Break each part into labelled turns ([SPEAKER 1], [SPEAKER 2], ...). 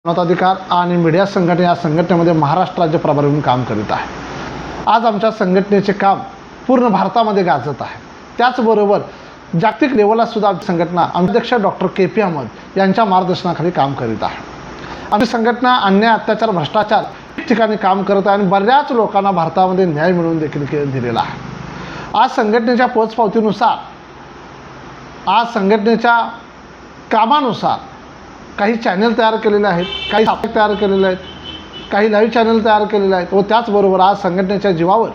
[SPEAKER 1] मानवाधिकार आणि मीडिया संघटना या संघटनेमध्ये महाराष्ट्र राज्य प्रभारी म्हणून काम करीत आहे। आज आमच्या संघटनेचे काम पूर्ण भारतामध्ये गाजत आहे। त्याचबरोबर जागतिक लेवलला सुद्धा संघटना अध्यक्ष डॉक्टर के.पी. अहमद यांच्या मार्गदर्शनाखाली काम करीत आहे। आमची संघटना अन्याय, अत्याचार, भ्रष्टाचार ठिकाणी काम करत आहे आणि बऱ्याच लोकांना भारतामध्ये न्याय मिळवून देखील दिलेला आहे। आज संघटनेच्या पोचपावतीनुसार, आज संघटनेच्या कामानुसार काही चॅनल तयार केलेले आहेत, काही साप्ताहिक तयार केलेले आहेत, काही लाईव्ह चॅनल तयार केलेले आहेत व त्याचबरोबर आज संघटनेच्या जीवावर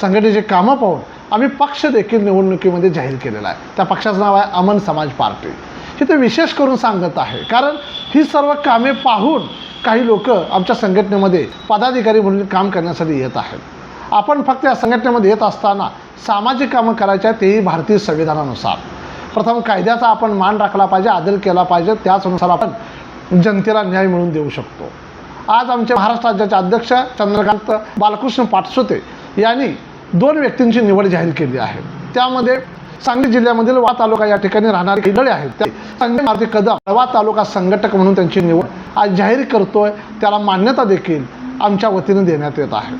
[SPEAKER 1] संघटनेचे कामं पाहून आम्ही पक्ष देखील निवडणुकीमध्ये जाहीर केलेला आहे। त्या पक्षाचं नाव आहे अमन समाज पार्टी। हे ते विशेष करून सांगत आहे कारण ही सर्व कामे पाहून काही लोक आमच्या संघटनेमध्ये पदाधिकारी म्हणून काम करण्यासाठी येत आहेत। आपण फक्त या संघटनेमध्ये येत असताना सामाजिक कामं करायची आहेत, तेही भारतीय संविधानानुसार। प्रथम कायद्याचा आपण मान राखला पाहिजे, आदर केला पाहिजे, त्याचनुसार आपण जनतेला न्याय मिळवून देऊ शकतो। आज आमचे महाराष्ट्र राज्याचे अध्यक्ष चंद्रकांत बालकृष्ण पाटसुते यांनी 2 व्यक्तींची निवड जाहीर केली आहे। त्यामध्ये सांगली जिल्ह्यामधील वा तालुका या ठिकाणी राहणारे खेळाडू आहेत, ते संजय मारुती कदम वा तालुका संघटक म्हणून त्यांची निवड आज जाहीर करतोय। त्याला मान्यता देखील आमच्या वतीने देण्यात येत आहे।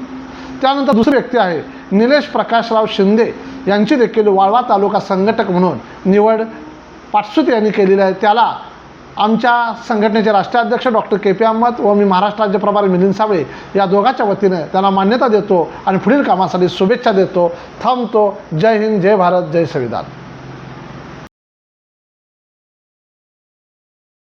[SPEAKER 1] त्यानंतर दुसरी व्यक्ती आहे निलेश प्रकाशराव शिंदे यांची देखील वाळवा तालुका संघटक म्हणून निवड पाटसुते यांनी केलेली आहे। त्याला आमच्या संघटनेचे राष्ट्रीय अध्यक्ष डॉक्टर के.पी. अहमद व मी महाराष्ट्र राज्य प्रभारी मिलिंद साबळे या दोघांच्या वतीने त्यांना मान्यता देतो आणि पुढील कामासाठी शुभेच्छा देतो। थांबतो। जय हिंद, जय भारत, जय संविधान।